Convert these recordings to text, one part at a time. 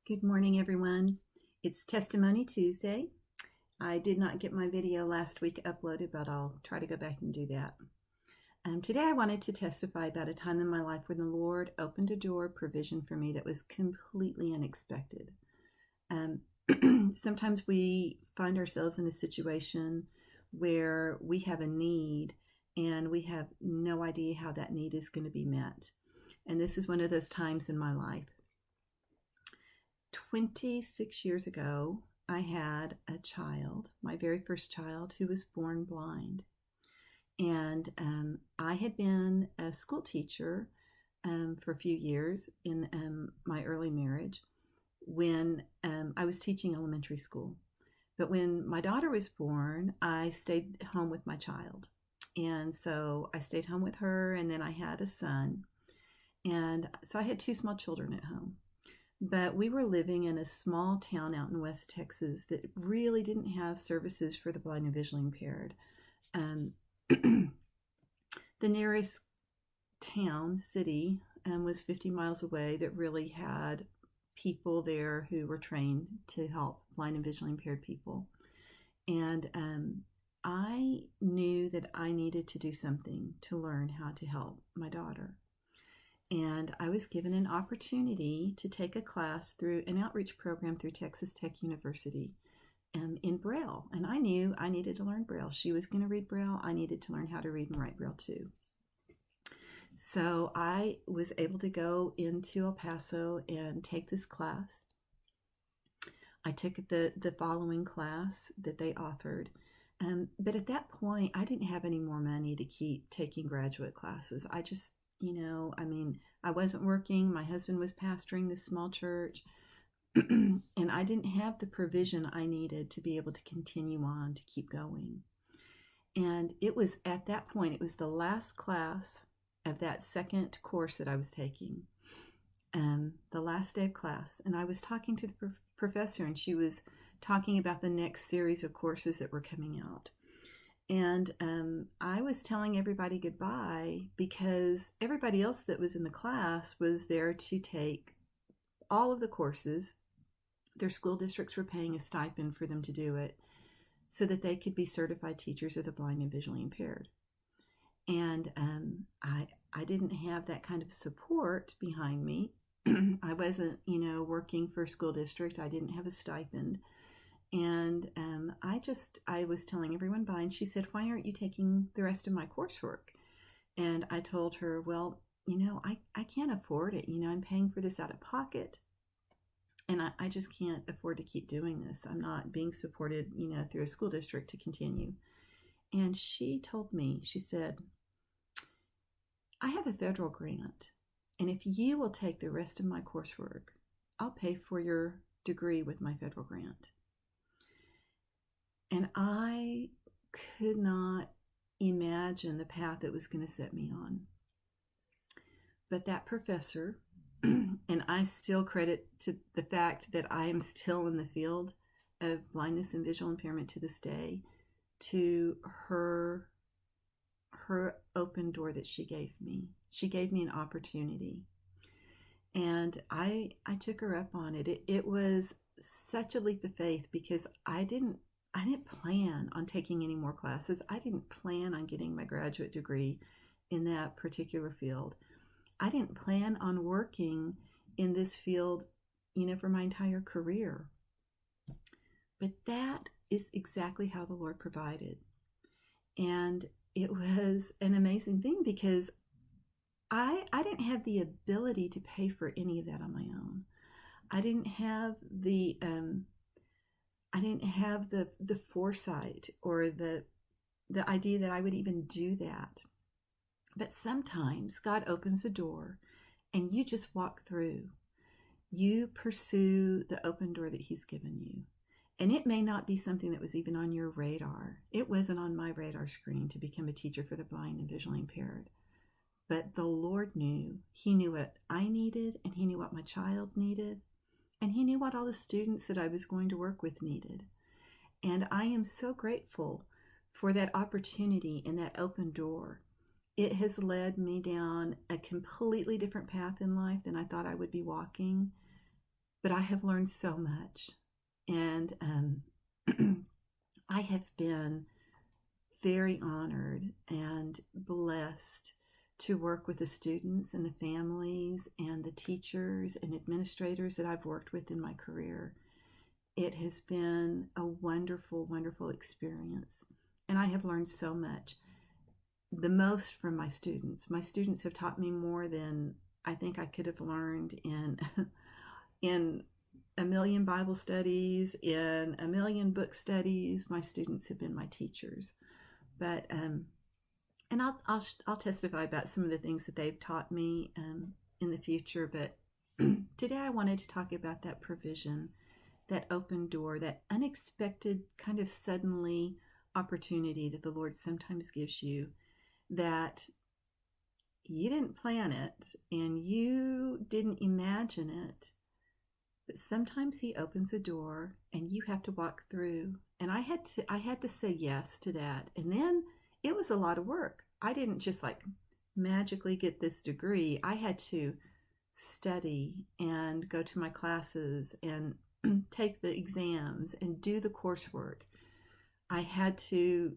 Good morning, everyone. It's Testimony Tuesday. I did not get my video last week uploaded, but I'll try to go back and do that. Today I wanted to testify about a time in my life when the Lord opened a door of provision for me that was completely unexpected. Sometimes we find ourselves in a situation where we have a need and we have no idea how that need is going to be met. And this is one of those times in my life. 26 years ago, I had a child, my very first child, who was born blind. And I had been a school teacher for a few years in my early marriage when I was teaching elementary school. But when my daughter was born, I stayed home with my child. And so I stayed home with her, and then I had a son. And so I had two small children at home. But we were living in a small town out in West Texas that really didn't have services for the blind and visually impaired. The nearest city, was 50 miles away that really had people there who were trained to help blind and visually impaired people. And I knew that I needed to do something to learn how to help my daughter. And I was given an opportunity to take a class through an outreach program through Texas Tech University in Braille. And I knew I needed to learn Braille. She was going to read Braille. I needed to learn how to read and write Braille too. So I was able to go into El Paso and take this class. I took the following class that they offered. But at that point, I didn't have any more money to keep taking graduate classes. I wasn't working. My husband was pastoring this small church, and I didn't have the provision I needed to be able to continue on, to keep going. And it was at that point, it was the last class of that second course that I was taking, the last day of class. And I was talking to the professor, and she was talking about the next series of courses that were coming out. And I was telling everybody goodbye because everybody else that was in the class was there to take all of the courses. Their school districts were paying a stipend for them to do it so that they could be certified teachers of the blind and visually impaired. And I didn't have that kind of support behind me. I wasn't, working for a school district. I didn't have a stipend. And I was telling everyone bye, and she said, "Why aren't you taking the rest of my coursework?" And I told her, "Well, I can't afford it. I'm paying for this out of pocket, and I just can't afford to keep doing this. I'm not being supported, through a school district to continue." And she told me, she said, "I have a federal grant, and if you will take the rest of my coursework, I'll pay for your degree with my federal grant." And I could not imagine the path it was going to set me on. But that professor, and I still credit to the fact that I am still in the field of blindness and visual impairment to this day, to her open door that she gave me. She gave me an opportunity. And I took her up on it. It was such a leap of faith because I didn't plan on taking any more classes. I didn't plan on getting my graduate degree in that particular field. I didn't plan on working in this field, for my entire career. But that is exactly how the Lord provided. And it was an amazing thing because I didn't have the ability to pay for any of that on my own. I didn't have the foresight or the idea that I would even do that. But sometimes God opens a door and you just walk through. You pursue the open door that He's given you. And it may not be something that was even on your radar. It wasn't on my radar screen to become a teacher for the blind and visually impaired. But the Lord knew. He knew what I needed, and He knew what my child needed. And He knew what all the students that I was going to work with needed. And I am so grateful for that opportunity and that open door. It has led me down a completely different path in life than I thought I would be walking. But I have learned so much. And I have been very honored and blessed to work with the students and the families and the teachers and administrators that I've worked with in my career. It has been a wonderful, wonderful experience. And I have learned so much. The most from my students. My students have taught me more than I think I could have learned in a million Bible studies, in a million book studies. My students have been my teachers. But and I'll testify about some of the things that they've taught me in the future. But today I wanted to talk about that provision, that open door, that unexpected kind of suddenly opportunity that the Lord sometimes gives you, that you didn't plan it and you didn't imagine it, but sometimes He opens a door and you have to walk through. And I had to say yes to that. And then it was a lot of work. I didn't just like magically get this degree. I had to study and go to my classes and take the exams and do the coursework. I had to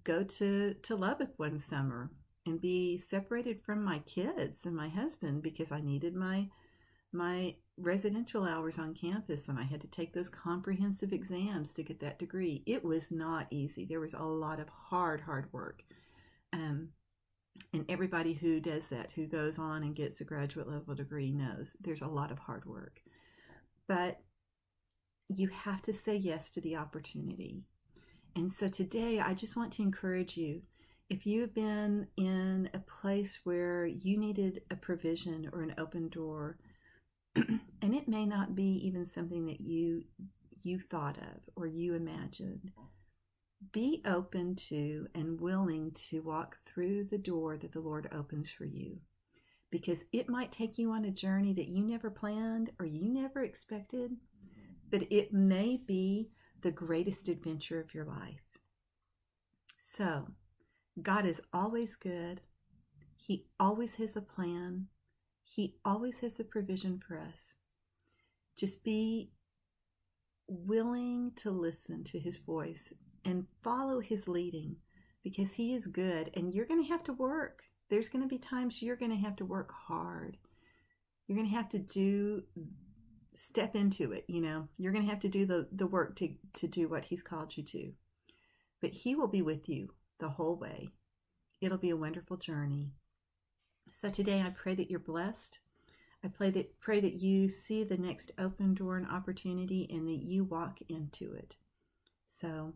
go to Lubbock one summer and be separated from my kids and my husband because I needed my residential hours on campus, and I had to take those comprehensive exams to get that degree. It was not easy. There was a lot of hard work. And everybody who does that, who goes on and gets a graduate level degree, knows there's a lot of hard work. But you have to say yes to the opportunity. And so today, I just want to encourage you. If you have been in a place where you needed a provision or an open door, and it may not be even something that you thought of or you imagined, be open to and willing to walk through the door that the Lord opens for you, because it might take you on a journey that you never planned or you never expected, but it may be the greatest adventure of your life. So, God is always good. He always has a plan. He always has a provision for us. Just be willing to listen to His voice and follow His leading, because He is good, and you're going to have to work. There's going to be times you're going to have to work hard. You're going to have to step into it, You're going to have to do the work to do what He's called you to. But He will be with you the whole way. It'll be a wonderful journey. So today I pray that you're blessed. I pray that you see the next open door and opportunity and that you walk into it. So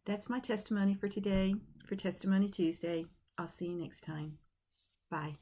that's my testimony for today, for Testimony Tuesday. I'll see you next time. Bye.